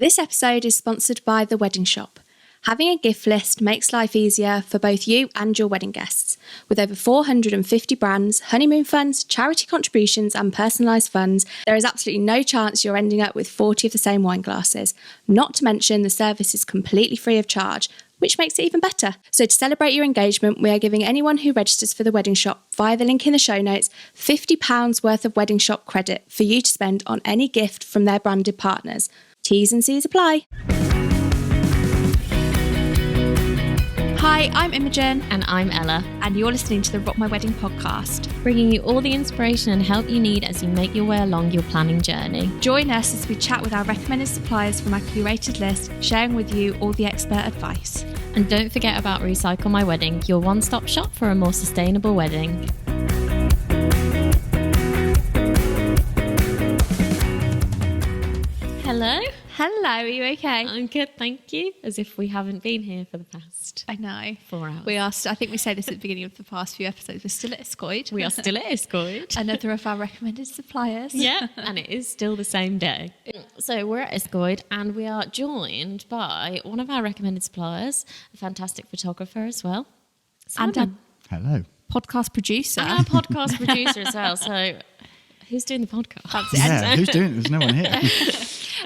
This episode is sponsored by The Wedding Shop. Having a gift list makes life easier for both you and your wedding guests. With over 450 brands, honeymoon funds, charity contributions and personalised funds, there is absolutely no chance you're ending up with 40 of the same wine glasses. Not to mention the service is completely free of charge, which makes it even better. So to celebrate your engagement, we are giving anyone who registers for The Wedding Shop via the link in the show notes £50 worth of Wedding Shop credit for you to spend on any gift from their branded partners. T's and C's apply. Hi, I'm Imogen. And I'm Ella. And you're listening to the Rock My Wedding podcast, bringing you all the inspiration and help you need as you make your way along your planning journey. Join us as we chat with our recommended suppliers from our curated list, sharing with you all the expert advice. And don't forget about Recycle My Wedding, your one-stop shop for a more sustainable wedding. Hello. Hello, are you okay? I'm good, thank you. As if we haven't been here for the past 4 hours. We are. I think we said this at the beginning of the past few episodes. We're still at Iscoyd. We are still at Iscoyd. Another of our recommended suppliers. Yeah, and it is still the same day. So we're at Iscoyd and we are joined by one of our recommended suppliers, a fantastic photographer as well. Simon. And hello. Podcast producer. And our podcast producer as well. So who's doing the podcast? That's it. Yeah, who's doing it? There's no one here.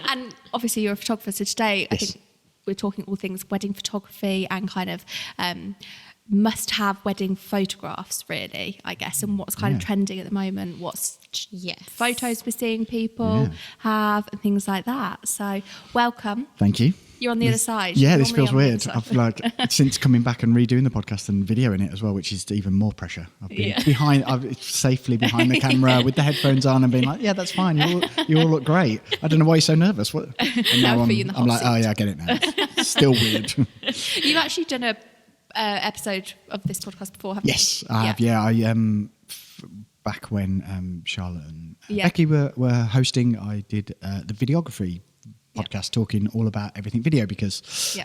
And obviously you're a photographer, so today I Yes. think we're talking all things wedding photography and kind of must-have wedding photographs, really, I guess, and what's kind of trending at the moment, what's photos we're seeing people have and things like that. So welcome. Thank you. You're on the other side. Yeah, You're this feels normally on weird. the I've since coming back and redoing the podcast and videoing it as well, which is even more pressure. I've been safely behind the camera with the headphones on and being like, yeah, that's fine. You all look great. I don't know why you're so nervous. And now I'm like, oh yeah, I get it now. It's still weird. You've actually done a episode of this podcast before, haven't you? Yes, I have. Yeah, I back when Charlotte and Becky were hosting, I did the videography podcast talking all about everything video because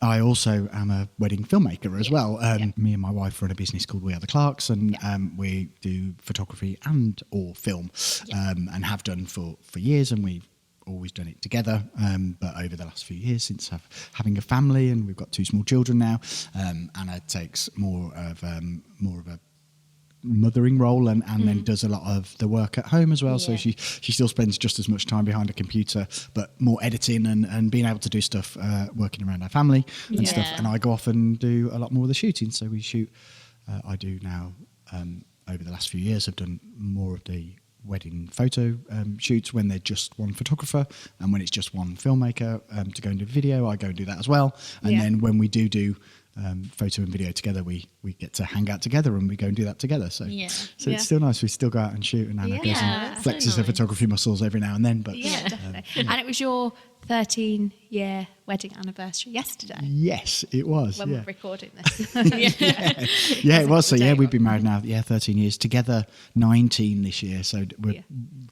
I also am a wedding filmmaker as well. Me and my wife run a business called We Are the Clarks, and we do photography and or film and have done for years, and we've always done it together, but over the last few years since having a family, and we've got 2 small children now, Anna takes more of a mothering role and then does a lot of the work at home as well, so she still spends just as much time behind a computer but more editing and being able to do stuff working around our family and stuff, and I go off and do a lot more of the shooting. So we shoot I do now over the last few years I've done more of the wedding photo shoots when they're just one photographer, and when it's just one filmmaker to go and do video, I go and do that as well. And then when we do photo and video together, we get to hang out together and we go and do that together. So it's still nice. We still go out and shoot, and Anna goes and flexes her photography muscles every now and then. But definitely. And it was your 13-year wedding anniversary yesterday. Yes, it was. When we're recording this. It was. So we've been married now 13 years together, 19 this year. So we're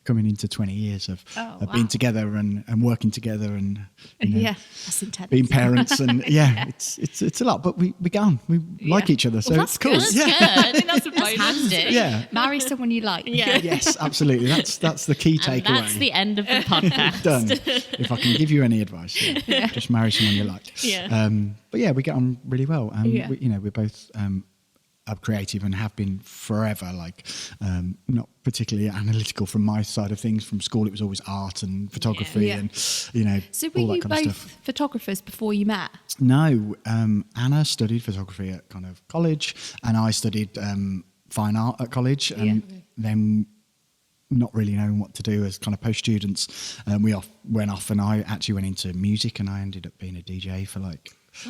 coming into 20 years of being together and working together and that's intense. Being parents and it's a lot, but we get on. We like each other, so it's cool. That's good. I think that's handy. Yeah. Marry someone you like. Yeah. Yes, absolutely. That's the key takeaway. That's the end of the podcast. Done. If I can give you any advice, just marry someone you like. Yeah. But we get on really well. We're both creative and have been forever. Not particularly analytical from my side of things. From school, it was always art and photography, and So were all that you kind of both stuff. photographers before you met? No, Anna studied photography at kind of college, and I studied fine art at college, and then not really knowing what to do as kind of post-students, we went off, and I actually went into music, and I ended up being a DJ for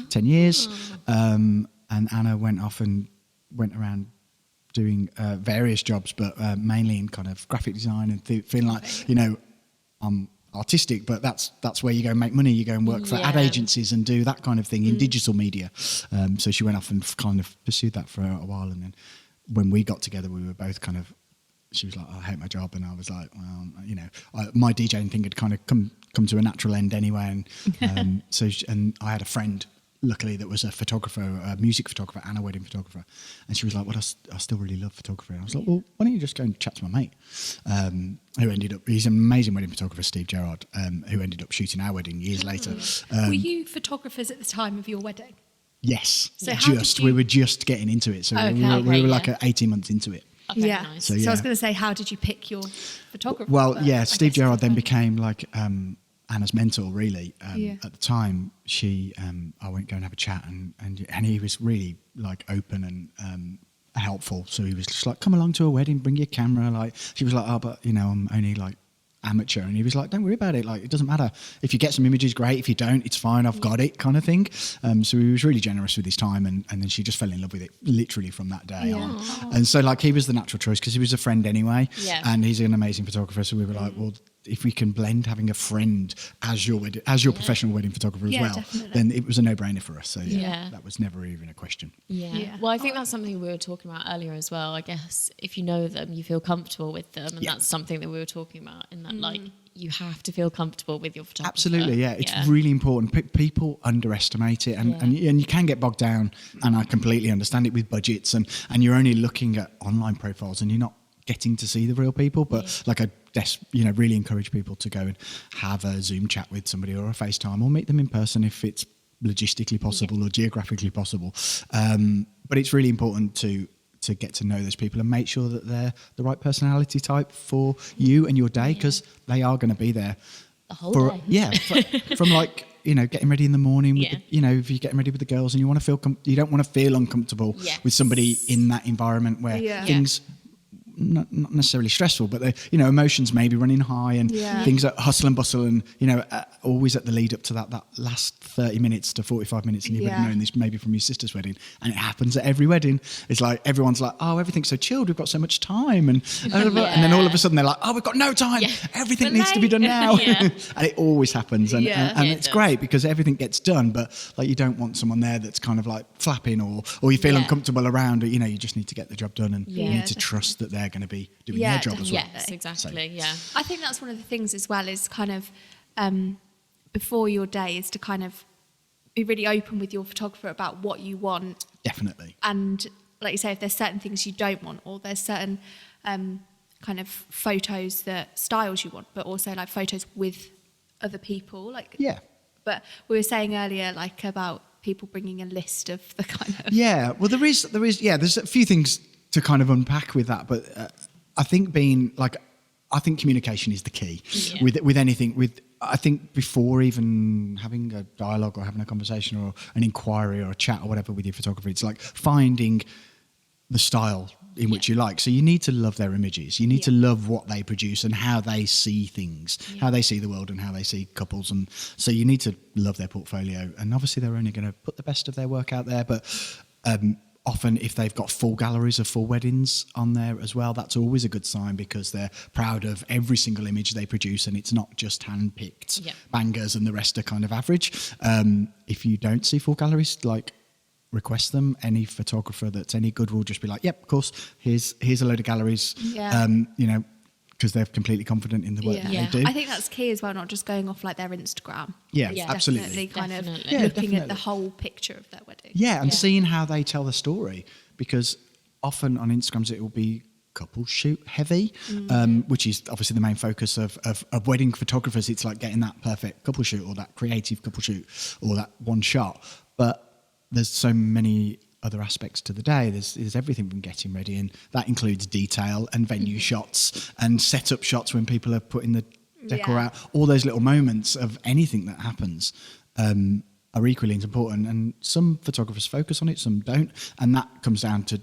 10 years, and Anna went off and went around doing various jobs, but mainly in kind of graphic design and feeling like, I'm artistic, but that's where you go and make money. You go and work for ad agencies and do that kind of thing in digital media. So she went off and kind of pursued that for a while, and then when we got together, we were both kind of, she was like, I hate my job, and I was like, well, my DJing thing had kind of come to a natural end anyway, and and I had a friend luckily there was a photographer, a music photographer and a wedding photographer. And she was like, well, I still really love photography. And I was like, well, why don't you just go and chat to my mate, who ended up, he's an amazing wedding photographer, Steve Gerrard, who ended up shooting our wedding years later. Were you photographers at the time of your wedding? Yes, So how did you- we were just getting into it. So we were like 18 months into it. Okay, Yeah. nice. So I was going to say, how did you pick your photographer? Well, But yeah, I Steve guess Gerrard then it's became like Anna's mentor, really. Yeah. At the time, I went go and have a chat, and he was really like open and helpful. So he was just like, come along to a wedding, bring your camera. Like, she was like, oh, but I'm only like amateur, and he was like, don't worry about it, like it doesn't matter if you get some images, great. If you don't, it's fine, I've got it, kind of thing. So he was really generous with his time, and then she just fell in love with it literally from that day on. And so like he was the natural choice because he was a friend anyway, and he's an amazing photographer. So we were like, well, if we can blend having a friend as your professional wedding photographer as well, definitely. then it was a no-brainer for us. So Yeah. that was never even a question. Yeah. Well, I think that's something we were talking about earlier as well. I guess if you know them, you feel comfortable with them, and that's something that we were talking about. In that, like, you have to feel comfortable with your photographer. Absolutely, yeah. It's really important. People underestimate it, and you can get bogged down. And I completely understand it with budgets, and you're only looking at online profiles, and you're not getting to see the real people. But like I really encourage people to go and have a Zoom chat with somebody or a FaceTime, or meet them in person if it's logistically possible or geographically possible. But it's really important to get to know those people and make sure that they're the right personality type for you and your day, because they are going to be there the whole day. Yeah, from like getting ready in the morning. With if you're getting ready with the girls and you want to feel, you don't want to feel uncomfortable with somebody in that environment where things. Not necessarily stressful, but emotions may be running high, and things are hustle and bustle, and always at the lead up to that last 30 minutes to 45 minutes, and you've known this maybe from your sister's wedding, and it happens at every wedding. It's like everyone's like, oh, everything's so chilled, we've got so much time, and and then all of a sudden they're like, oh, we've got no time, everything needs to be done now. And it always happens, and it's great because everything gets done, but like you don't want someone there that's kind of like flapping or you feel uncomfortable around, or you just need to get the job done, and you need to trust that they're going to be doing their job as well. Yes, exactly. So, I think that's one of the things as well, is kind of before your day is to kind of be really open with your photographer about what you want. Definitely. And like you say, if there's certain things you don't want, or there's certain kind of photos that styles you want, but also like photos with other people, like But we were saying earlier, like about people bringing a list of the kind of well, there's a few things to kind of unpack with that, but I think communication is the key with anything. I think before even having a dialogue or having a conversation or an inquiry or a chat or whatever with your photographer, it's like finding the style in which you like. So you need to love their images. You need to love what they produce and how they see things, how they see the world and how they see couples. And so you need to love their portfolio. And obviously they're only going to put the best of their work out there, but often if they've got full galleries of full weddings on there as well, that's always a good sign, because they're proud of every single image they produce, and it's not just hand-picked bangers and the rest are kind of average. If you don't see full galleries, like, request them. Any photographer that's any good will just be like, yep, of course, here's a load of galleries, because they're completely confident in the work that they do. I think that's key as well, not just going off like their Instagram. Absolutely. Definitely kind of Definitely. looking at the whole picture of their wedding. And seeing how they tell the story, because often on Instagrams it will be couple shoot heavy, which is obviously the main focus of wedding photographers. It's like getting that perfect couple shoot or that creative couple shoot or that one shot. But there's so many other aspects to the day. There's everything from getting ready, and that includes detail and venue shots and setup shots when people are putting the decor out. All those little moments of anything that happens are equally as important, and some photographers focus on it, some don't, and that comes down to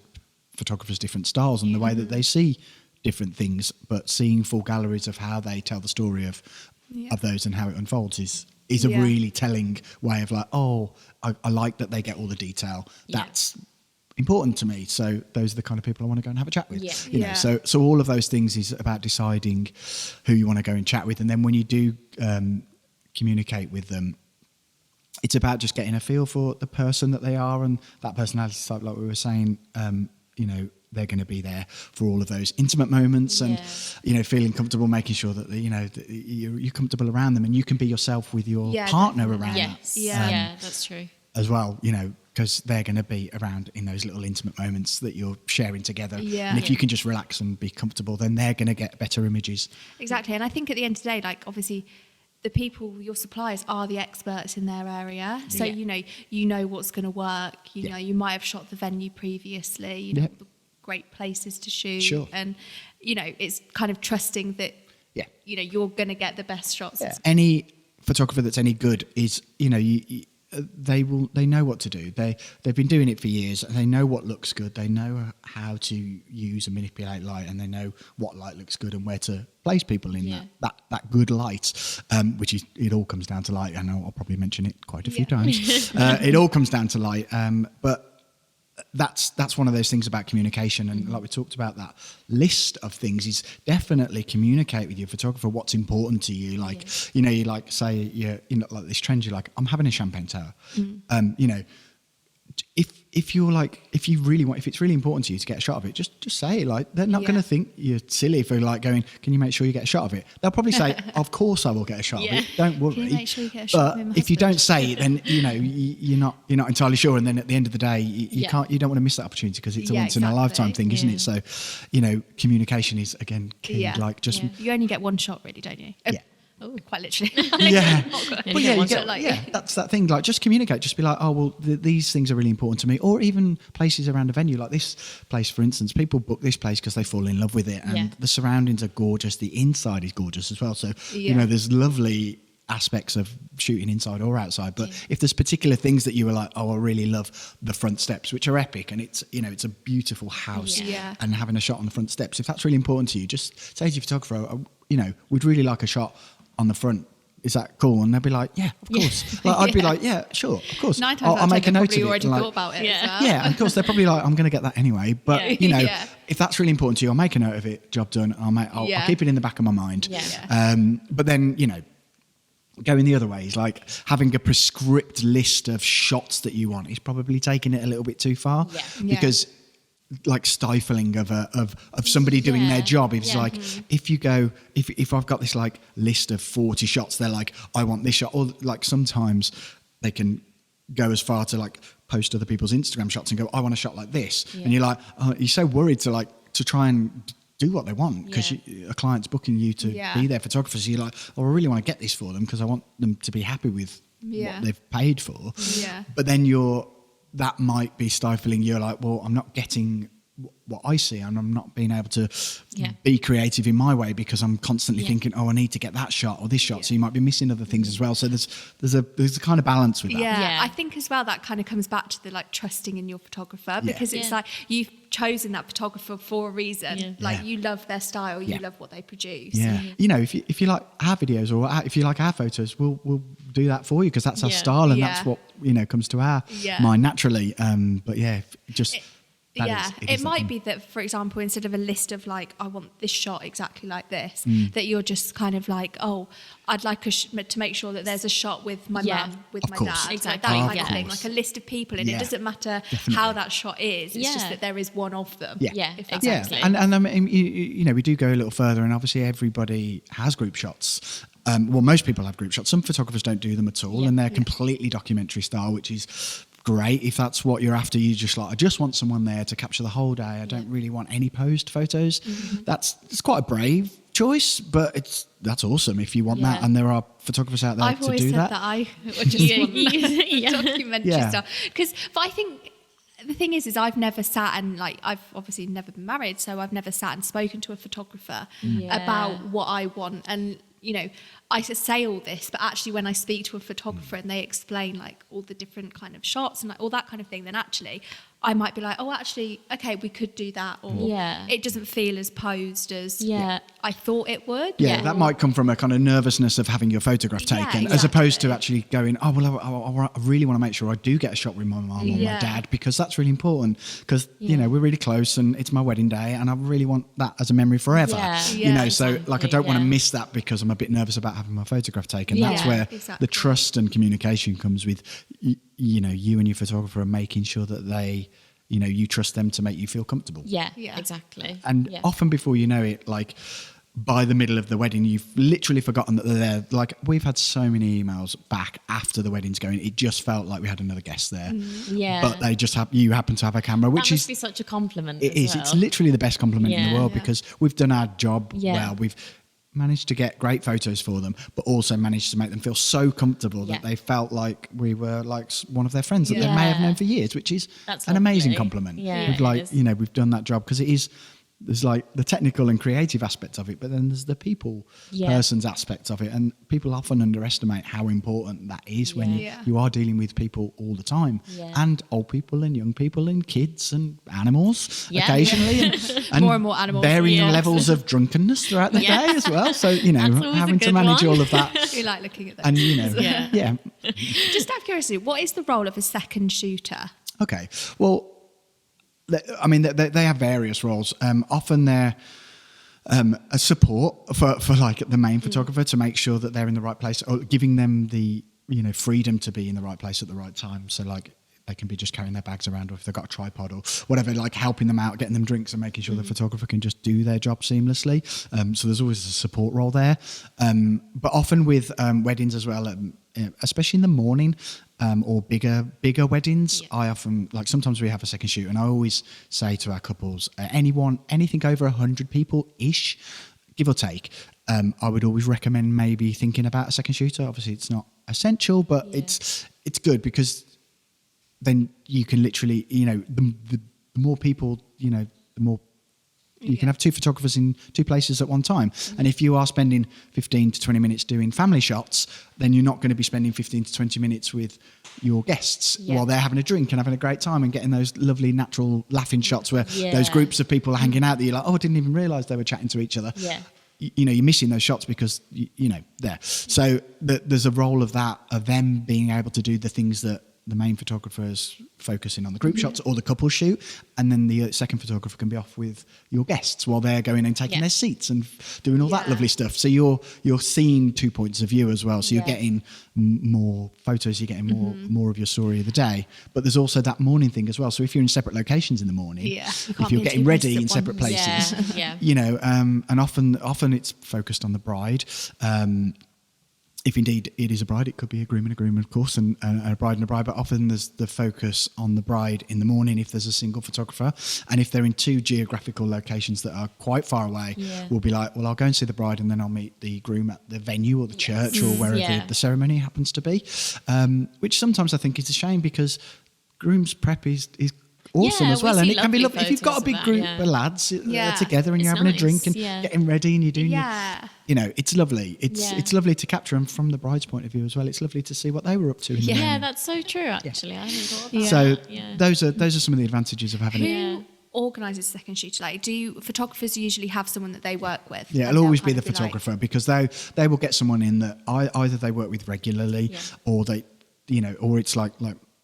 photographers' different styles and the way that they see different things. But seeing full galleries of how they tell the story of those and how it unfolds is a really telling way of like, oh, I like that they get all the detail. That's important to me. So those are the kind of people I want to go and have a chat with. You know, so all of those things is about deciding who you want to go and chat with. And then when you do communicate with them, it's about just getting a feel for the person that they are and that personality type, like we were saying. You know, they're going to be there for all of those intimate moments, and you know, feeling comfortable, making sure that you're comfortable around them, and you can be yourself with your partner around. Yeah, that's true. as well, you know, because they're going to be around in those little intimate moments that you're sharing together. Yeah. And if you can just relax and be comfortable, then they're going to get better images. Exactly. And I think at the end of the day, like obviously the people, your suppliers are the experts in their area. So, Yeah. you know what's going to work. You Yeah. know, you might have shot the venue previously, you know, Yeah. the great places to shoot. Sure. And, you know, it's kind of trusting that, Yeah. you know, you're going to get the best shots. Yeah. Any photographer that's any good is, you know, they know what to do. They've been doing it for years, and they know what looks good. They know how to use and manipulate light, and they know what light looks good and where to place people in that good light. Which is, it all comes down to light. I know I'll probably mention it quite a few times. It all comes down to light. But that's one of those things about communication, and like we talked about, that list of things is definitely communicate with your photographer what's important to you. Like, you know, you like say you're like this trend, you're like, I'm having a champagne tower. You know, if you're like, if it's really important to you to get a shot of it, just say it. Like, they're not going to think you're silly for like going, can you make sure you get a shot of it? They'll probably say, of course I will get a shot of it. Don't worry. Can you make sure you get a shot of But my if you don't husband? say it, then you know you're not entirely sure, and then at the end of the day, you don't want to miss that opportunity, because it's a once in a lifetime thing, isn't it? So, you know, communication is again key. Yeah. Like, just You only get one shot, really, don't you? Yeah. Oh, quite literally. yeah. Yeah, Well, you yeah, get you one get, shot. that's that thing. Like, just communicate. Just be like, oh well, these things are really important to me. Or even places around a venue, like this place, for instance. People book this place because they fall in love with it, and Yeah. the surroundings are gorgeous. The inside is gorgeous as well. So you know, there's lovely aspects of shooting inside or outside. But if there's particular things that you were like, oh, I really love the front steps, which are epic, and it's, you know, it's a beautiful house, Yeah. and having a shot on the front steps, if that's really important to you, just say to your photographer, you know, we'd really like a shot on the front. Is that cool? And they'll be like, yeah, of course. Like, I'd be like, yeah, sure, of course. 9 times out I'll of 10, make a they've note probably of it. already And, like, thought about it Yeah. as well. yeah, and of course they're probably like, I'm going to get that anyway. But Yeah. you know, Yeah. if that's really important to you, I'll make a note of it. Job done. I'll keep it in the back of my mind. Yeah. But then, you know, going the other way is like having a prescript list of shots that you want is probably taking it a little bit too far. Yeah. Because like stifling of somebody doing their job. It's like, if you go, if I've got this like list of 40 shots, they're like, I want this shot. Or like sometimes they can go as far to like post other people's Instagram shots and go, I want a shot like this. And you're like, oh, you're so worried to try and do what they want, because a client's booking you to be their photographer. So you're like, oh, I really want to get this for them because I want them to be happy with what they've paid for. Yeah. But then that might be stifling. You're like, well, I'm not getting what I see, and I'm not being able to be creative in my way because I'm constantly thinking, oh, I need to get that shot or this shot. So you might be missing other things as well. So there's a kind of balance with that. Yeah, I think as well that kind of comes back to the like trusting in your photographer, because it's like you've chosen that photographer for a reason. Yeah. Like you love their style, you love what they produce. Yeah. You know, if you like our videos or if you like our photos, we'll do that for you, because that's our style, and that's what, you know, comes to our mind naturally. But yeah, just it might be that, for example, instead of a list of like, I want this shot exactly like this, that you're just kind of like, oh, I'd like to make sure that there's a shot with my mum, with my course. dad, Exactly. like that Of kind of thing, course. like a list of people, and it doesn't matter how that shot is. It's just that there is one of them. Yeah, if that's exactly. Yeah, and I mean, you know, we do go a little further, and obviously everybody has group shots. Well, most people have group shots. Some photographers don't do them at all, and they're completely documentary style, which is great if that's what you're after. You just like, I just want someone there to capture the whole day. I don't really want any posed photos. It's quite a brave choice, but that's awesome if you want that. And there are photographers out there I've to always do said that. that I just want documentary stuff, but I think the thing is I've never sat and like, I've obviously never been married, so I've never sat and spoken to a photographer about what I want. And you know, I say all this, but actually when I speak to a photographer and they explain like all the different kind of shots and like all that kind of thing, then actually I might be like, oh, actually, okay, we could do that, or it doesn't feel as posed as I thought it would. Yeah, that might come from a kind of nervousness of having your photograph taken, as opposed to actually going, oh, well, I really want to make sure I do get a shot with my mum or my dad, because that's really important, because, you know, we're really close and it's my wedding day and I really want that as a memory forever. You know, so like I don't want to miss that because I'm a bit nervous about having my photograph taken. That's where the trust and communication comes with, you know, you and your photographer are making sure that they, you know, you trust them to make you feel comfortable. Yeah, exactly. And often before you know it, like by the middle of the wedding, you've literally forgotten that they're there. Like, we've had so many emails back after the wedding's going. It just felt like we had another guest there. Yeah. But they just you happen to have a camera, which that must be such a compliment. It is. Well. It's literally the best compliment in the world Yeah. because we've done our job Yeah. well. We've managed to get great photos for them, but also managed to make them feel so comfortable that they felt like we were like one of their friends that they may have known for years, which is That's an amazing lovely. compliment. Yeah, We've it like, is. you know, we've done that job because it is. There's like the technical and creative aspects of it, but then there's the people person's aspects of it. And people often underestimate how important that is when you are dealing with people all the time. Yeah. And old people and young people and kids and animals Yeah. occasionally. And More and more animals. varying Yes. levels of drunkenness throughout the day as well. So, you know, That's always a having to good manage one. all of that. You like looking at them. And, you know, Yeah. Just out of curiosity, what is the role of a second shooter? Okay. Well, I mean, they have various roles. Often they're a support for like the main photographer to make sure that they're in the right place, or giving them the, you know, freedom to be in the right place at the right time. So like they can be just carrying their bags around, or if they've got a tripod or whatever, like helping them out, getting them drinks and making sure the photographer can just do their job seamlessly. So there's always a support role there. But often with weddings as well, especially in the morning, or bigger weddings, I often, like, sometimes we have a second shoot, and I always say to our couples, anything over 100 people ish, give or take, I would always recommend maybe thinking about a second shooter. Obviously it's not essential, but it's good because then you can literally, you know, the more people, you know, the more you can have two photographers in two places at one time. And if you are spending 15 to 20 minutes doing family shots, then you're not going to be spending 15 to 20 minutes with your guests while they're having a drink and having a great time and getting those lovely natural laughing shots where those groups of people are hanging out that you're like, oh, I didn't even realise they were chatting to each other. Yeah. You know, you're missing those shots because, you know, there. So there's a role of that, of them being able to do the things that the main photographer is focusing on the group shots or the couple shoot, and then the second photographer can be off with your guests while they're going and taking their seats and doing all that lovely stuff. So you're seeing 2 points of view as well. So you're getting more photos, you're getting more of your story of the day. But there's also that morning thing as well. So if you're in separate locations in the morning, if you're getting ready in separate places, you know, and often it's focused on the bride. If indeed it is a bride, it could be a groom and a groom, of course, and a bride and a bride, but often there's the focus on the bride in the morning if there's a single photographer. And if they're in two geographical locations that are quite far away, we'll be like, well, I'll go and see the bride and then I'll meet the groom at the venue or the church or wherever the ceremony happens to be, which sometimes I think is a shame because groom's prep is awesome as well, and it can be lovely if you've got a big group of lads together and you're having a drink and getting ready and you're doing you know, it's lovely. It's lovely to capture them from the bride's point of view as well. It's lovely to see what they were up to in the morning. That's so true actually. I hadn't thought about So that. those are some of the advantages of having it. Who organises second shoot? Like, do photographers usually have someone that they work with? Yeah, it'll always be the photographer because they will get someone in that either they work with regularly or they, you know, or it's like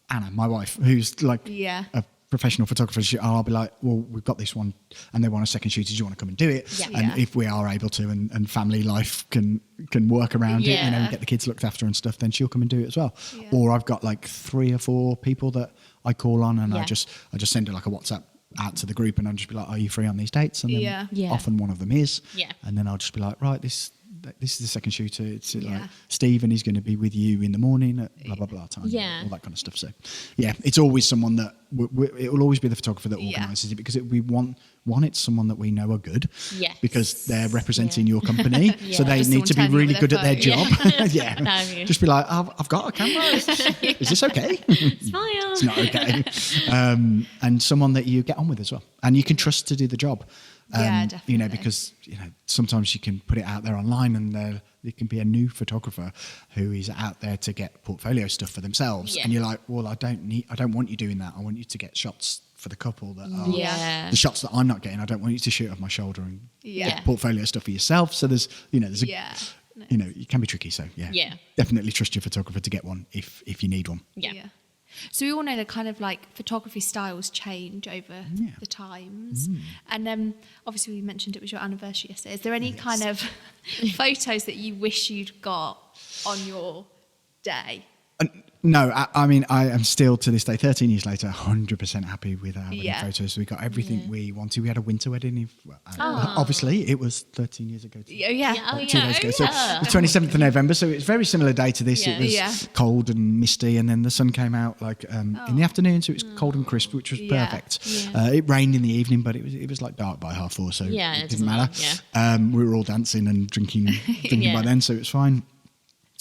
Anna, my wife, who's like a professional photographer. I'll be like, well, we've got this one and they want a second shoot. Do you want to come and do it? And if we are able to and family life can work around it, you know, and get the kids looked after and stuff, then she'll come and do it as well. Or I've got like 3 or 4 people that I call on and I just send her like a WhatsApp out to the group and I'll just be like, are you free on these dates? And then often one of them is. And then I'll just be like, right, this is the second shooter. It's like Steve and he's going to be with you in the morning at blah, blah, blah time. All that kind of stuff. So, it's always someone that it will always be the photographer that organises it because we want it's someone that we know are good because they're representing your company. So they Just need to be someone really turning good with at their their job. Just be like, I've got a camera. Is this okay? It's fine. It's not okay. And someone that you get on with as well. And you can trust to do the job. Definitely. You know, because sometimes you can put it out there online and there can be a new photographer who is out there to get portfolio stuff for themselves. And you're like, well, I don't want you doing that. I want you to get shots for the couple that are the shots that I'm not getting. I don't want you to shoot off my shoulder and get portfolio stuff for yourself. So there's you know, it can be tricky. So definitely trust your photographer to get one if you need one. So we all know that kind of like photography styles change over the times. And obviously we mentioned it was your anniversary yesterday. Is there any kind of photos that you wish you'd got on your day? No, I mean, I am still to this day, 13 years later, 100% happy with our wedding Yeah. photos. We got everything we wanted. We had a winter wedding. Obviously, it was 13 years ago. Yeah. 2 days ago. So the 27th of November. So it's a very similar day to this. It was cold and misty, and then the sun came out like in the afternoon, so it was cold and crisp, which was perfect. Yeah. It rained in the evening, but it was like dark by 4:30, so it didn't matter. We were all dancing and drinking by then, so it was fine.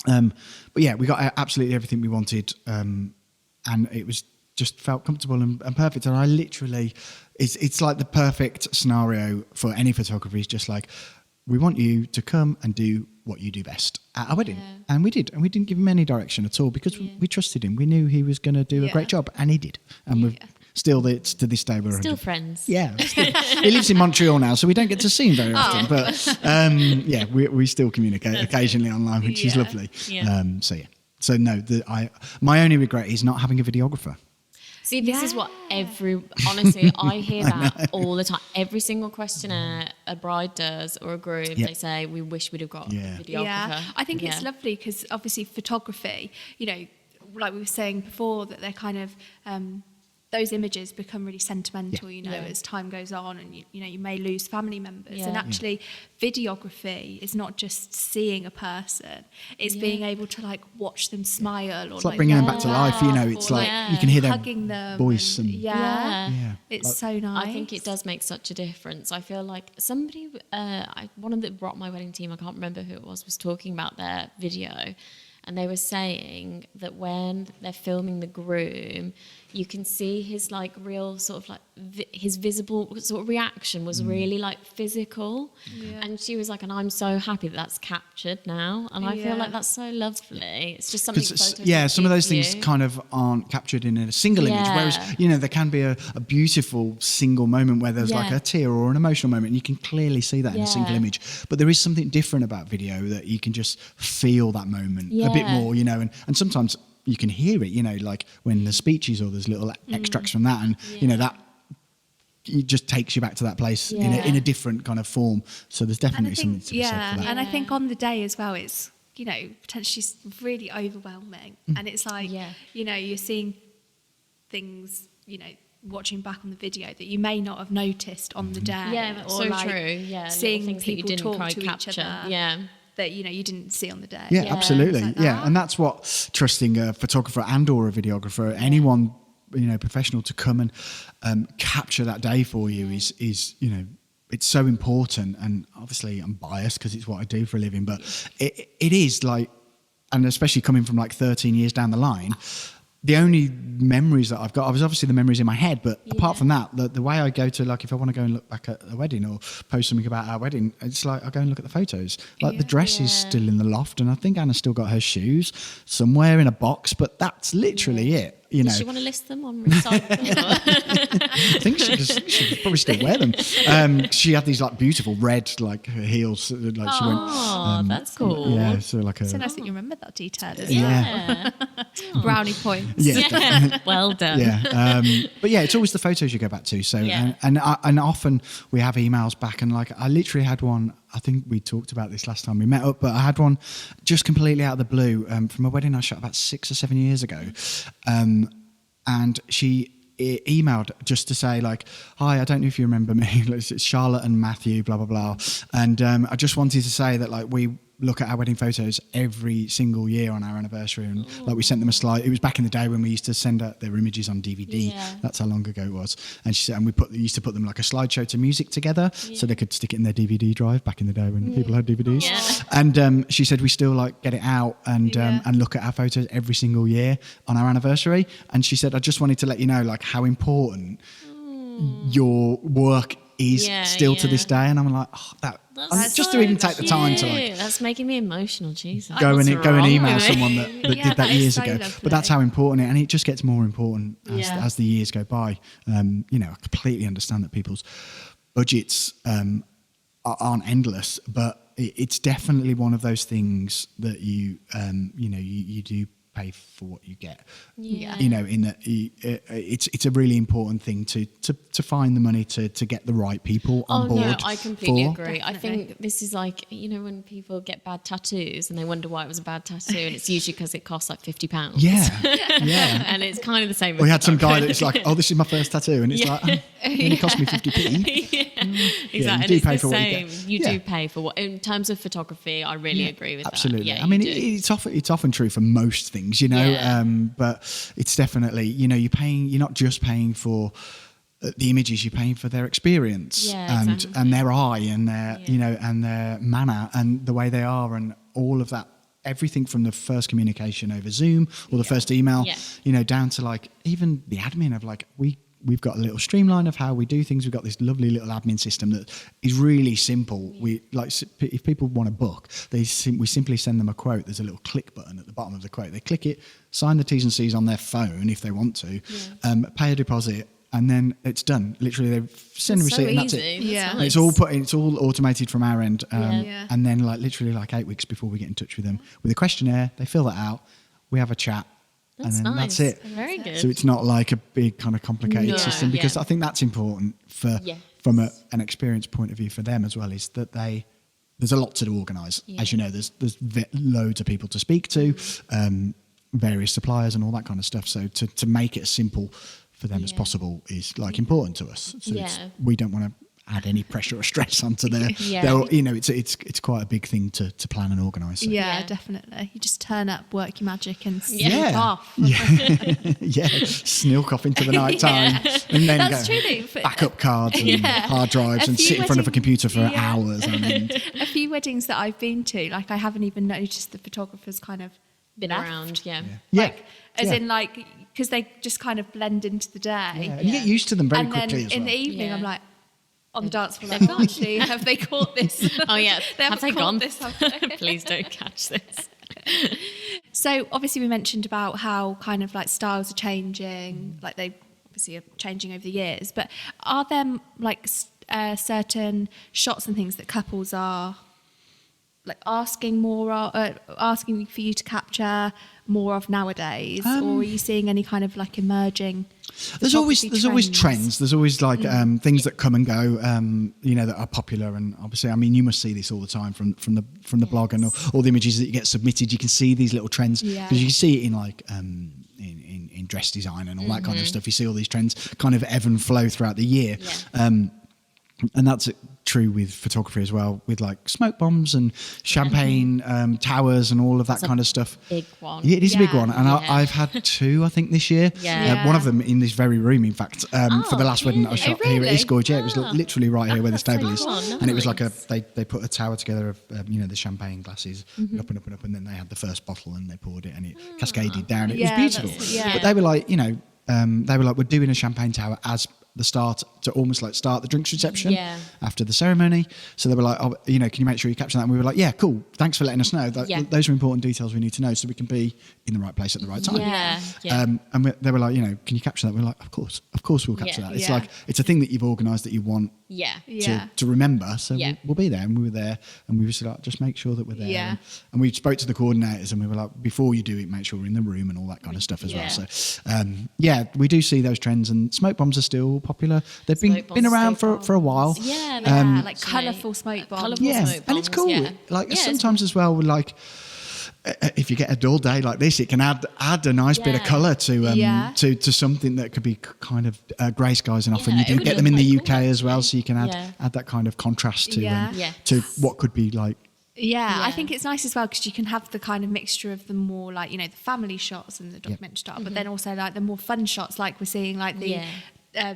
But yeah, we got absolutely everything we wanted, and it was just felt comfortable and perfect. And I literally, it's like the perfect scenario for any photography. It's just like, we want you to come and do what you do best at our wedding. And we did. And we didn't give him any direction at all because we trusted him. We knew he was going to do a great job, and he did. And we've still, to this day, we're still friends. Yeah. He lives in Montreal now, so we don't get to see him very often. But we still communicate occasionally online, which is lovely. Yeah. So no, my only regret is not having a videographer. See, this is what honestly, I hear that all the time. Every single questionnaire a bride does or a groom, they say, we wish we'd have got a videographer. Yeah, I think it's lovely because obviously photography, like we were saying before, that they're kind of, those images become really sentimental, as time goes on, and you may lose family members. And actually, videography is not just seeing a person; it's being able to like watch them smile, or it's like bringing them back to life. It's like you can hear their hugging them, voice, and it's so nice. I think it does make such a difference. I feel like somebody, one of the Rock My Wedding team, I can't remember who it was talking about their video. And they were saying that when they're filming the groom, you can see his like real sort of like his visible sort of reaction was really like physical. Yeah. And she was like, and I'm so happy that that's captured now. And I feel like that's so lovely. It's just something. Some of those things kind of aren't captured in a single image. Whereas, there can be a beautiful single moment where there's like a tear or an emotional moment. And you can clearly see that in a single image. But there is something different about video that you can just feel that moment a bit more, and sometimes you can hear it, like when there's speeches or there's little extracts from that, and that it just takes you back to that place in a different kind of form. So there's definitely something to be said for that. And I think on the day as well, it's potentially really overwhelming, and it's like you're seeing things, watching back on the video that you may not have noticed on the day. Yeah, that's or so like true. Yeah, seeing people talk to capture. each other. Yeah. That you didn't see on the day. Yeah, absolutely. Like and that's what trusting a photographer and or a videographer, anyone professional to come and capture that day for you is it's so important. And obviously I'm biased because it's what I do for a living, but it is like, and especially coming from like 13 years down the line, the only memories that I've got, obviously the memories in my head, but apart from that, the way I go to, like, if I want to go and look back at a wedding or post something about our wedding, it's like I go and look at the photos. Like the dress is still in the loft, and I think Anna's still got her shoes somewhere in a box, but that's literally it. Does she want to list them on recycle? I think she could probably still wear them. She had these like beautiful red like heels. Like she went. That's cool. Yeah, so like so nice that you remember that detail. Brownie points. Yeah. Well done. Yeah, but yeah, it's always the photos you go back to. So and often we have emails back, and like I literally had one. I think we talked about this last time we met up, but I had one just completely out of the blue from a wedding I shot about 6 or 7 years ago. And she emailed just to say like, hi, I don't know if you remember me, it's Charlotte and Matthew, blah, blah, blah. And I just wanted to say that like we look at our wedding photos every single year on our anniversary, and like we sent them a slide. It was back in the day when we used to send out their images on DVD. That's how long ago it was. And she said, and we used to put them like a slideshow to music together, so they could stick it in their DVD drive back in the day when people had DVDs. And she said we still like get it out and look at our photos every single year on our anniversary. And she said, I just wanted to let you know like how important your work is still to this day. And I'm like, that's just so to even take the time to like, that's making me emotional. Jesus, go and email someone that did that years so ago. lovely. But that's how important and it just gets more important as the years go by. I completely understand that people's budgets aren't endless, but it's definitely one of those things that you do pay for what you get. Yeah. You know, in that it's a really important thing to find the money to get the right people on board. No, I completely for. agree. I think this is like, you know, when people get bad tattoos and they wonder why it was a bad tattoo, and it's usually because it costs like £50. Yeah, yeah. And it's kind of the same. We had some guy that was like, "Oh, this is my first tattoo," and it's like, it only cost me 50p. Exactly. you And do it's pay the for what you same. get. You Yeah. do pay for what. In terms of photography, I really agree with Absolutely. that. Yeah, I mean, you do. it's often true for most things, you know, Yeah. but it's definitely, you know, you're not just paying for the images, you're paying for their experience Yeah, exactly. and their eye and their, Yeah. you know, and their manner and the way they are and all of that. Everything from the first communication over Zoom or the first email, Yeah. you know, down to like even the admin of like we've got a little streamline of how we do things. We've got this lovely little admin system that is really simple. We like if people want a book, we simply send them a quote. There's a little click button at the bottom of the quote. They click it, sign the T's and C's on their phone if they want to, pay a deposit, and then it's done. Literally, they send a It's so receipt and that's easy. it. That's Yeah. nice. It's all automated from our end, Yeah. and then like literally like 8 weeks before we get in touch with them with a questionnaire, they fill that out. We have a chat, That's and then nice. that's it. Very good. So it's not like a big kind of complicated No, system because yeah. I think that's important from an experience point of view for them as well. Is that there's a lot to organise. Yeah. As you know, there's loads of people to speak to, various suppliers and all that kind of stuff. So to make it as simple for them as possible is like important to us. So we don't want to add any pressure or stress onto their, you know, it's quite a big thing to plan and organise. So. Yeah, Yeah. definitely. You just turn up, work your magic, and Yeah. sneak off. Yeah, snilk off into the night time and then That's go true, though. backup cards and hard drives A and few sit in front of a wedding- computer for yeah. hours. I mean, A few weddings that I've been to, like I haven't even noticed the photographers kind of Been left. around, yeah. Like, as yeah. in like, because they just kind of blend into the day. and you get used to them very And quickly then as in well. the evening, Yeah. I'm like, on the dance floor, like, oh, actually, have they caught this? Oh yeah, they have haven't they caught gone? this, have they? Please don't catch this. So obviously we mentioned about how kind of like styles are changing, like they obviously are changing over the years, but are there like certain shots and things that couples are like asking asking for you to capture more of nowadays, or are you seeing any kind of like emerging? There's always photography trends. There's always like things that come and go, you know, that are popular. And obviously, I mean, you must see this all the time from the blog and all the images that you get submitted. You can see these little trends because Yeah. you can see it in like in dress design and all that kind of stuff. You see all these trends kind of ebb and flow throughout the year. Yeah. And that's true with photography as well, with like smoke bombs and champagne towers and all of that kind of stuff. Big one. Yeah, it is a big Yeah. one. And I've had two, I think, this year. Yeah. One of them in this very room, in fact, for the last wedding I really? shot Oh, here at really? Iscoyd. Yeah, it was literally right here where this that's table so is. cool. And it was like Nice. they put a tower together of, you know, the champagne glasses up and up and up. And then they had the first bottle and they poured it and it cascaded down. It was Yeah, beautiful. that's- yeah. But they were like, you know, we're doing a champagne tower as the start to almost like start the drinks reception Yeah. after the ceremony. So they were like, oh, you know, can you make sure you capture that? And we were like, yeah, cool. Thanks for letting us know. Yeah. Those are important details we need to know so we can be in the right place at the right time. Yeah, yeah. They were like, you know, can you capture that? We were like, of course we'll capture Yeah. that. It's Yeah. like, it's a thing that you've organised that you want Yeah. Yeah. to remember. So Yeah. we'll be there. And we were there and we were just like, just make sure that we're there. Yeah. And we spoke to the coordinators and we were like, before you do it, make sure we're in the room and all that kind of stuff as Yeah. well. So, yeah, we do see those trends and smoke bombs are still popular. They've Smoke been bombs around still for a while. Yeah, Yeah, like actually. colourful smoke bombs. Colourful Yeah, smoke and it's bombs, cool. yeah. Like Yeah, it's sometimes as well, like if you get a dull day like this, it can add a nice bit of Yeah. colour to Yeah. to something that could be kind of grey skies, and often Yeah, you do it would get them in look the quite UK cool, as well, actually. so you can Yeah. add that kind of contrast to Yeah. Yeah. to what could be like. Yeah, I Yeah. think it's nice as well because you can have the kind of mixture of the more like, you know, the family shots and the documentary stuff, but then also like the more fun shots, like we're seeing like the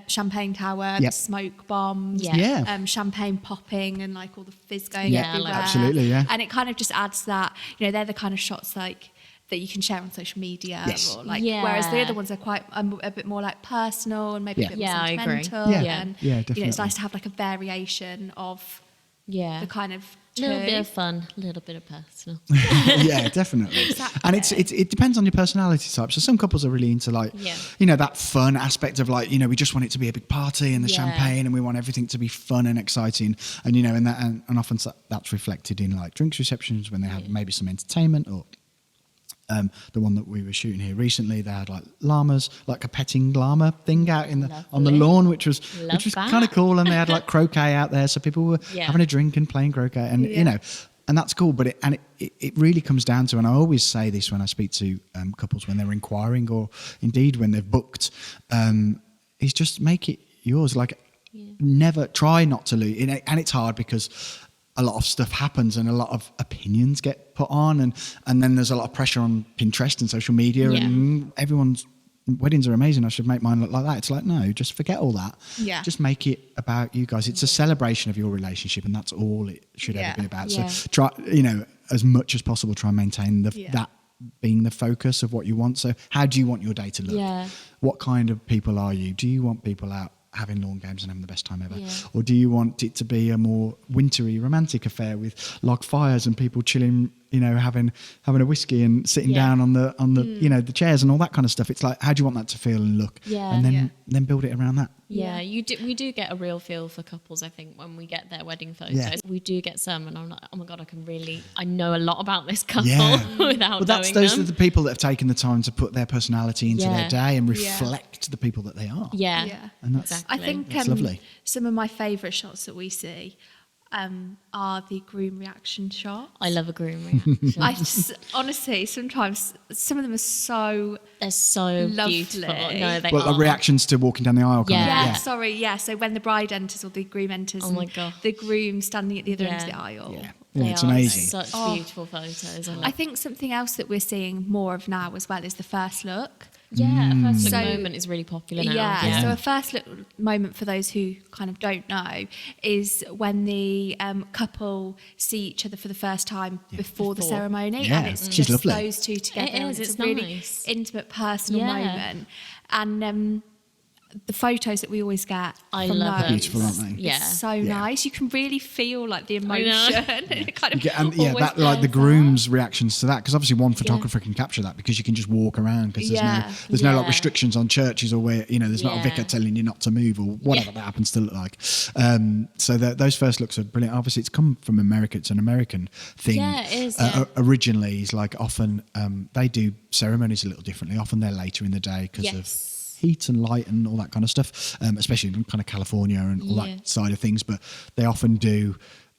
champagne tower, Yep. the smoke bombs, Yeah. Yeah. champagne popping and like all the fizz going Yeah, everywhere. like- Absolutely, yeah. And it kind of just adds that, you know, they're the kind of shots like that you can share on social media, Yes. or like, Yeah. whereas the other ones are quite a bit more like personal and maybe Yeah. a bit Yeah, more I agree. sentimental. Yeah. And, Yeah, you know, it's definitely. nice to have like a variation of Yeah. the kind of A little two. bit of fun, a little bit of personal. Yeah, definitely. And it depends on your personality type. So some couples are really into like, Yeah. you know, that fun aspect of like, you know, we just want it to be a big party and the Yeah. champagne, and we want everything to be fun and exciting. And you know, and often that's reflected in like drinks receptions when they have maybe some entertainment or The one that we were shooting here recently, they had like llamas, like a petting llama thing out on the lawn, which was kind of cool. And they had like croquet out there, so people were having a drink and playing croquet, and you know, and that's cool. But it really comes down to, and I always say this when I speak to couples when they're inquiring, or indeed when they've booked, is just make it yours. Like never try not to lose, and it's hard because a lot of stuff happens and a lot of opinions get put on, and then there's a lot of pressure on Pinterest and social media, and everyone's weddings are amazing, I should make mine look like that. It's like, no, just forget all that. Just make it about you guys. It's a celebration of your relationship, and that's all it should ever be about. So try, you know, as much as possible, try and maintain that being the focus of what you want. So how do you want your day to look? What kind of people are you? Do you want people out having lawn games and having the best time ever, or do you want it to be a more wintry romantic affair with log fires and people chilling, you know, having a whiskey and sitting down on the you know, the chairs and all that kind of stuff? It's like, how do you want that to feel and look? And then build it around that. We do get a real feel for couples, I think, when we get their wedding photos. We do get some, and I'm like, oh my God, I know a lot lot about this couple without knowing those them. are the people that have taken the time to put their personality into their day and reflect the people that they are. And that's, I think that's lovely. Some of my favourite shots that we see are the groom reaction shots. I love a groom reaction. I just, honestly, sometimes some of them are so they're so lovely. Beautiful. No, they are. Reactions to walking down the aisle. So when the bride enters or the groom enters, oh my God, the groom standing at the other end of the aisle. It's amazing. Such beautiful photos. I think something else that we're seeing more of now as well is the first look. A first look moment is really popular now. So a first look moment, for those who kind of don't know, is when the couple see each other for the first time before the ceremony, and it's just lovely. those two together. It is. It's a really intimate, personal moment, and the photos that we always get from those, beautiful, aren't they? It's so nice. You can really feel like the emotion. It kind of the groom's reactions to that, because obviously one photographer can capture that because you can just walk around, because there's no like restrictions on churches, or where, you know, there's not a vicar telling you not to move or whatever that happens to look like. So those first looks are brilliant. Obviously it's come from America. It's an American thing. It is. Originally, it's like often they do ceremonies a little differently. Often they're later in the day because of heat and light and all that kind of stuff, especially in kind of California and all that side of things. But they often do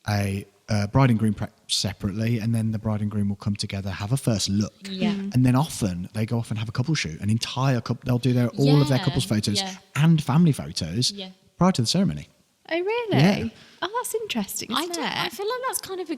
a bride and groom prep separately, and then the bride and groom will come together, have a first look, and then often they go off and have a couple shoot, an entire couple. They'll do all of their couples photos and family photos prior to the ceremony. Oh really? Yeah. Oh, that's interesting. I feel like that's kind of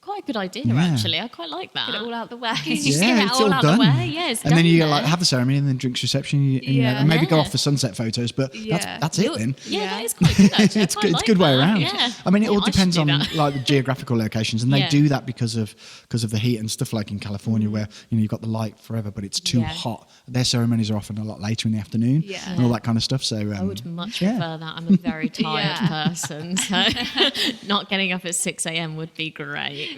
quite a good idea, actually. I quite like that. Get it all out the way. Just get it all out the way. Yeah, it's and then you done like have the ceremony and then drinks reception, and maybe go off for sunset photos, but that's it then. That is quite good, actually. It's a good way around. Yeah. I mean, it all depends on like the geographical locations, and they do that because of the heat and stuff, like in California where, you know, you've got the light forever but it's too hot. Their ceremonies are often a lot later in the afternoon and all that kind of stuff. So I would much prefer that. I'm a very tired person, so not getting up at 6 a.m. would be great.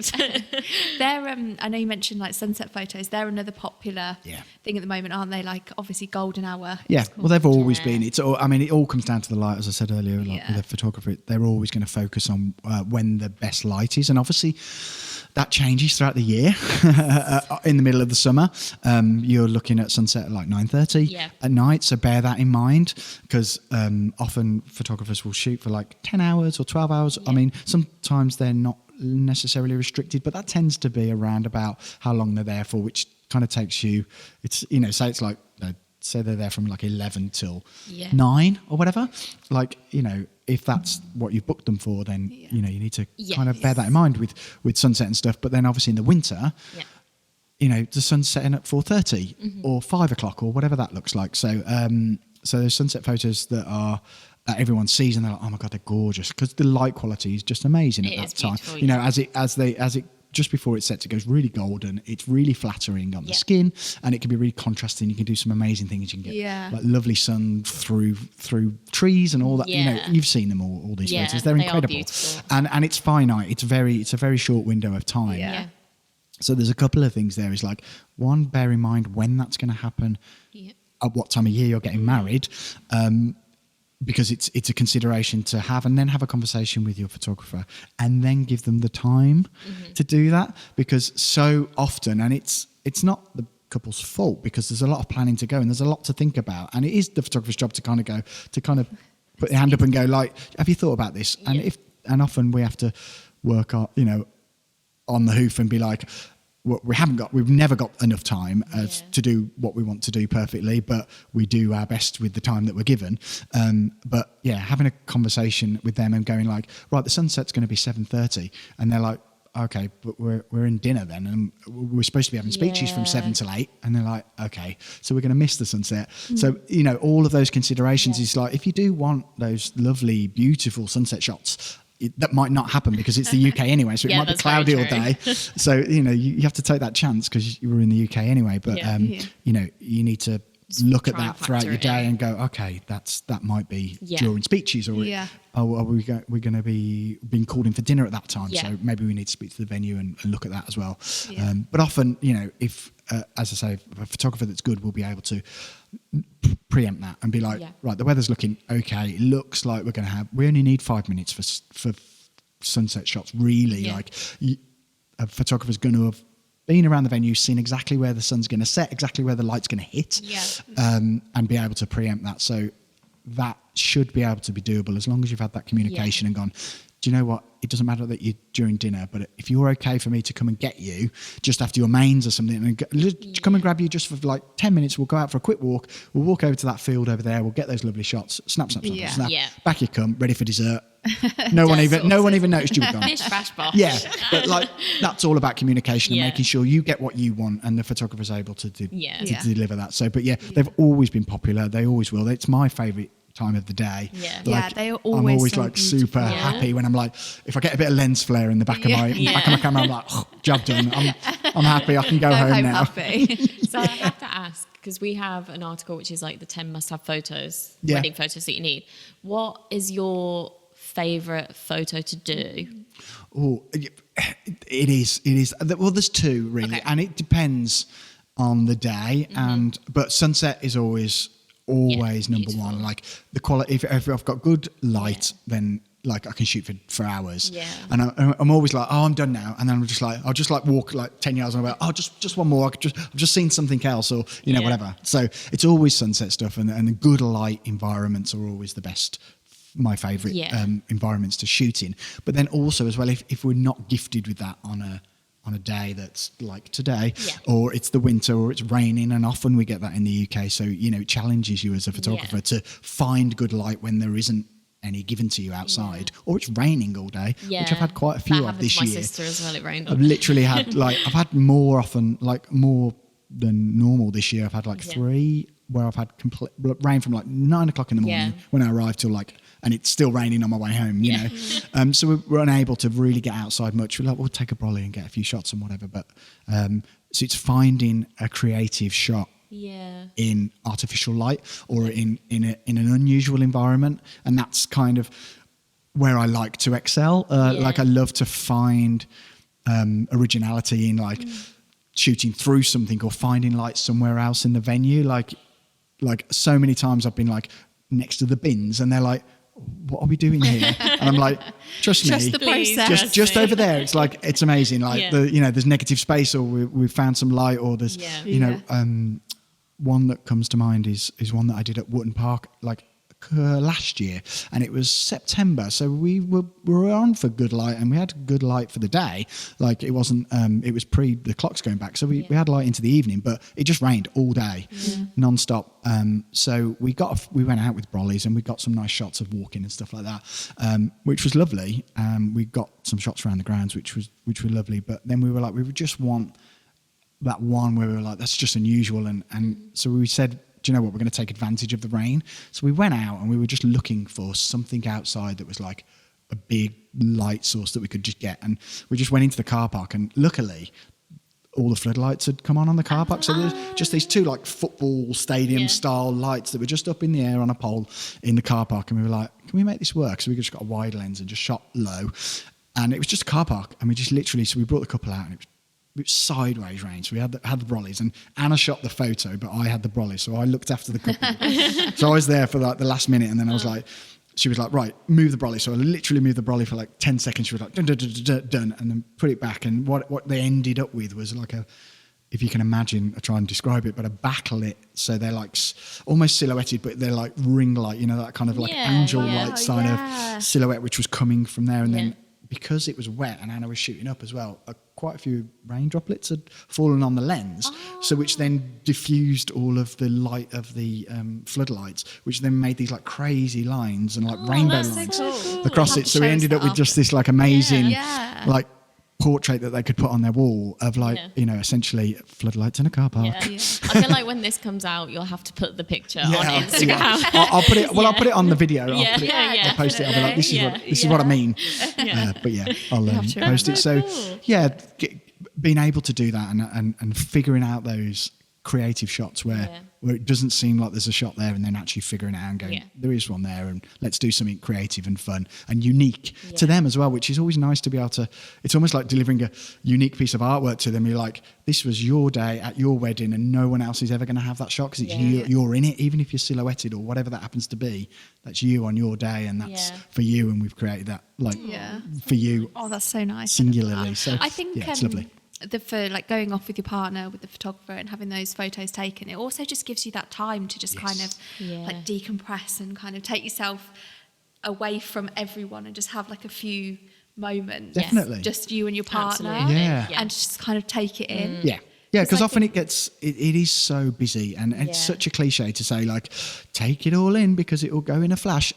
They're I know you mentioned like sunset photos. They're another popular thing at the moment, aren't they? Like obviously golden hour. Well, they've always been. It's all, I mean, it all comes down to the light, as I said earlier. Like with a photographer, they're always going to focus on when the best light is, and obviously that changes throughout the year. In the middle of the summer, you're looking at sunset at like 9:30 at night, so bear that in mind, because often photographers will shoot for like 10 hours or 12 hours. I mean, sometimes they're not necessarily restricted, but that tends to be around about how long they're there for, which kind of takes you, it's, you know, say it's like, say they're there from like 11 till 9 or whatever, like, you know, if that's what you've booked them for, then you know, you need to kind of bear that in mind with sunset and stuff. But then obviously in the winter, you know, the sun's setting at 4:30 or 5 o'clock or whatever that looks like. So so there's sunset photos that are everyone sees and they're like, oh my God, they're gorgeous, because the light quality is just amazing at that time. You know, as it just before it sets, it goes really golden. It's really flattering on the skin, and it can be really contrasting. You can do some amazing things. You can get like lovely sun through trees and all that. You know, you've seen them all these photos. They're incredible, and it's finite. It's a very short window of time. So there's a couple of things there. Is like, one, bear in mind when that's going to happen, at what time of year you're getting married. because it's a consideration to have, and then have a conversation with your photographer and then give them the time to do that, because so often, and it's not the couple's fault, because there's a lot of planning to go and there's a lot to think about, and it is the photographer's job to kind of put your hand up and go like, have you thought about this? And often we have to work on, on the hoof and be like, well, we've never got enough time to do what we want to do perfectly, but we do our best with the time that we're given. But yeah, having a conversation with them and going like, right, the sunset's going to be 7:30, and they're like, okay, but we're in dinner then, and we're supposed to be having speeches from 7 till 8, and they're like, okay, so we're going to miss the sunset. So all of those considerations is like, if you do want those lovely, beautiful sunset shots, that might not happen because it's the UK anyway, so it might be cloudy all day. So you have to take that chance because you were in the UK anyway. But you need to look at that throughout your day and go, okay, that might be during speeches, or are we going to be being called in for dinner at that time? So maybe we need to speak to the venue and look at that as well. But often, if as I say, a photographer that's good will be able to preempt that and be like, right, the weather's looking okay. It looks like we only need 5 minutes for sunset shots. Really, like a photographer's going to have been around the venue, seen exactly where the sun's going to set, exactly where the light's going to hit, and be able to preempt that. So that should be able to be doable as long as you've had that communication and gone, do you know what? It doesn't matter that you're during dinner, but if you're okay for me to come and get you just after your mains or something, and come and grab you just for like 10 minutes, we'll go out for a quick walk. We'll walk over to that field over there. We'll get those lovely shots. Snap. Back you come, ready for dessert. No one even noticed you were gone. Bish, bash, bosh. Yeah, but like that's all about communication and making sure you get what you want, and the photographer's able to deliver that. So, but they've always been popular. They always will. It's my favourite time of the day. They are always I'm always so like beautiful. super happy when I'm like, if I get a bit of lens flare in the back of my camera, I'm like, job done. I'm happy. I can go home now. Happy. So I have to ask, because we have an article which is like the 10 must-have photos, wedding photos that you need. What is your favourite photo to do? Oh, it is. Well, there's two really, and it depends on the day. But sunset is always number one. Like the quality. If I've got good light, then like I can shoot for hours. And I'm always like, I'm done now, and then I'll just walk like 10 yards and I'm like, just one more. I've just seen something else, or whatever. So it's always sunset stuff, and the good light environments are always the best. My favourite environments to shoot in. But then also as well, if we're not gifted with that on a day that's like today, or it's the winter, or it's raining, and often we get that in the UK. So it challenges you as a photographer to find good light when there isn't any given to you outside, or it's raining all day, which I've had quite a few of this year. My sister as well. It rained. I've literally had I've had more than normal this year. I've had 3 where I've had complete rain from 9 o'clock in the morning when I arrived till and it's still raining on my way home, you know. So we're unable to really get outside much. We'll take a brolly and get a few shots and whatever. But so it's finding a creative shot in artificial light, or in an unusual environment, and that's kind of where I like to excel. I love to find originality in shooting through something or finding light somewhere else in the venue. Like so many times I've been next to the bins, and they're like, what are we doing here? And I'm like, trust me, the process. just over there. It's it's amazing. There's negative space, or we've found some light, or there's one that comes to mind is one that I did at Wootton Park last year, and it was September, so we were on for good light, and we had good light for the day. It wasn't it was pre the clocks going back, so we had light into the evening, but it just rained all day non-stop. So we went out with brollies, and we got some nice shots of walking and stuff like that, which was lovely. We got some shots around the grounds, which were lovely, but then we would just want that one where we were that's just unusual, and so we said, do you know what, we're going to take advantage of the rain. So we went out and we were just looking for something outside that was a big light source that we could just get. And we just went into the car park, and luckily all the floodlights had come on the car park. So there's just these 2 football stadium style lights that were just up in the air on a pole in the car park. And we were like, can we make this work? So we just got a wide lens and just shot low. And it was just a car park. And we just literally, so we brought the couple out, and it was it was sideways rain, so we had the brollies, and Anna shot the photo, but I had the brollies, so I looked after the couple. So I was there for like the last minute, and then I was like, she was like, right, move the brolly. So I literally moved the brolly for like 10 seconds. She was like, dun, dun, dun, dun, dun, and then put it back. And what they ended up with was like if you can imagine, I try and describe it, but a backlit. So they're like almost silhouetted, but they're like ring light, you know, that kind of like angel light sign of silhouette, which was coming from there. And then because it was wet and Anna was shooting up as well, quite a few rain droplets had fallen on the lens, so which then diffused all of the light of the floodlights, which then made these like crazy lines and like rainbow lines across it. So we ended up with just this like amazing like portrait that they could put on their wall of like you know, essentially floodlights in a car park. I feel like when this comes out, you'll have to put the picture on Instagram. I'll put it. Well, I'll put it on the video. I'll post it. I'll be like, this is what I mean. But I'll post it. So being able to do that and figuring out those creative shots where it doesn't seem like there's a shot there, and then actually figuring it out and going, there is one there, and let's do something creative and fun and unique to them as well, which is always nice to be able to. It's almost like delivering a unique piece of artwork to them. You're like, this was your day at your wedding, and no one else is ever going to have that shot because it's you're in it, even if you're silhouetted or whatever that happens to be. That's you on your day, and that's for you, and we've created that for you. Oh, that's so nice. Singularly. So I think it's lovely. For like going off with your partner, with the photographer, and having those photos taken, it also just gives you that time to just kind of like decompress and kind of take yourself away from everyone and just have like a few moments, definitely, just you and your partner, and just kind of take it in. Because often it is so busy, and it's such a cliche to say like, take it all in because it will go in a flash.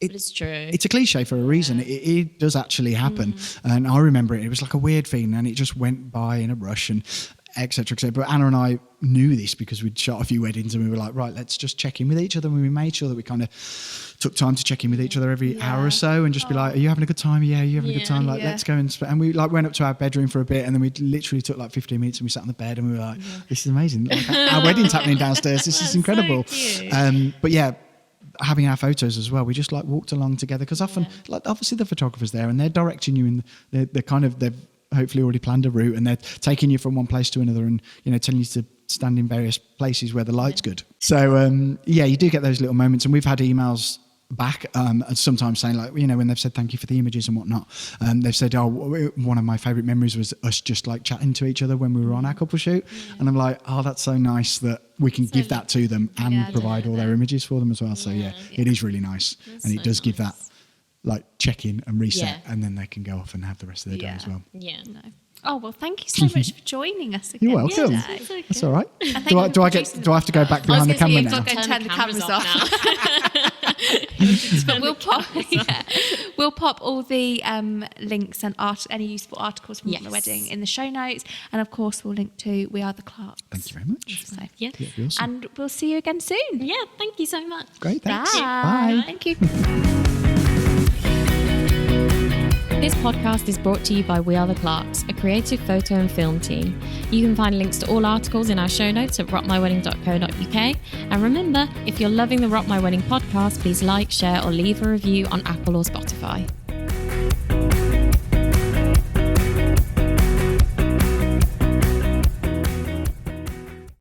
It's true. It's a cliche for a reason. It does actually happen. And I remember it was like a weird feeling, and it just went by in a rush, and et cetera, et cetera. But Anna and I knew this because we'd shot a few weddings, and we were like, right, let's just check in with each other. And we made sure that we kind of took time to check in with each other every hour or so, and just be like, are you having a good time? Yeah, you having a good time? Like, let's go and we like went up to our bedroom for a bit, and then we literally took like 15 minutes, and we sat on the bed, and we were like, this is amazing. Like, our wedding's happening downstairs. This is incredible. So cute. But having our photos as well, we just like walked along together, because often like obviously the photographer's there and they're directing you, and they've hopefully already planned a route, and they're taking you from one place to another, and you know, telling you to stand in various places where the light's good. So you do get those little moments, and we've had emails back sometimes saying, like, you know, when they've said thank you for the images and whatnot, they've said, one of my favorite memories was us just like chatting to each other when we were on our couple shoot, and I'm like, that's so nice that we can give that to them and provide all their images for them as well. So it is really nice. That's and it so does give that nice. like check in and reset, and then they can go off and have the rest of their day as well. Oh, well, thank you so much for joining us again. You're welcome. Today. That's all right. Do I have to go back behind the camera now? I've got to turn the cameras off. But we'll pop all the links and any useful articles from the wedding in the show notes, and of course we'll link to We Are the Clarks. Thank you very much. So, Yeah. Awesome. and we'll see you again soon. Yeah, thank you so much. Great, thanks. Bye. Thank you. This podcast is brought to you by We Are the Clarks, a creative photo and film team. You can find links to all articles in our show notes at rockmywedding.co.uk. And remember, if you're loving the Rock My Wedding podcast, please like, share, or leave a review on Apple or Spotify.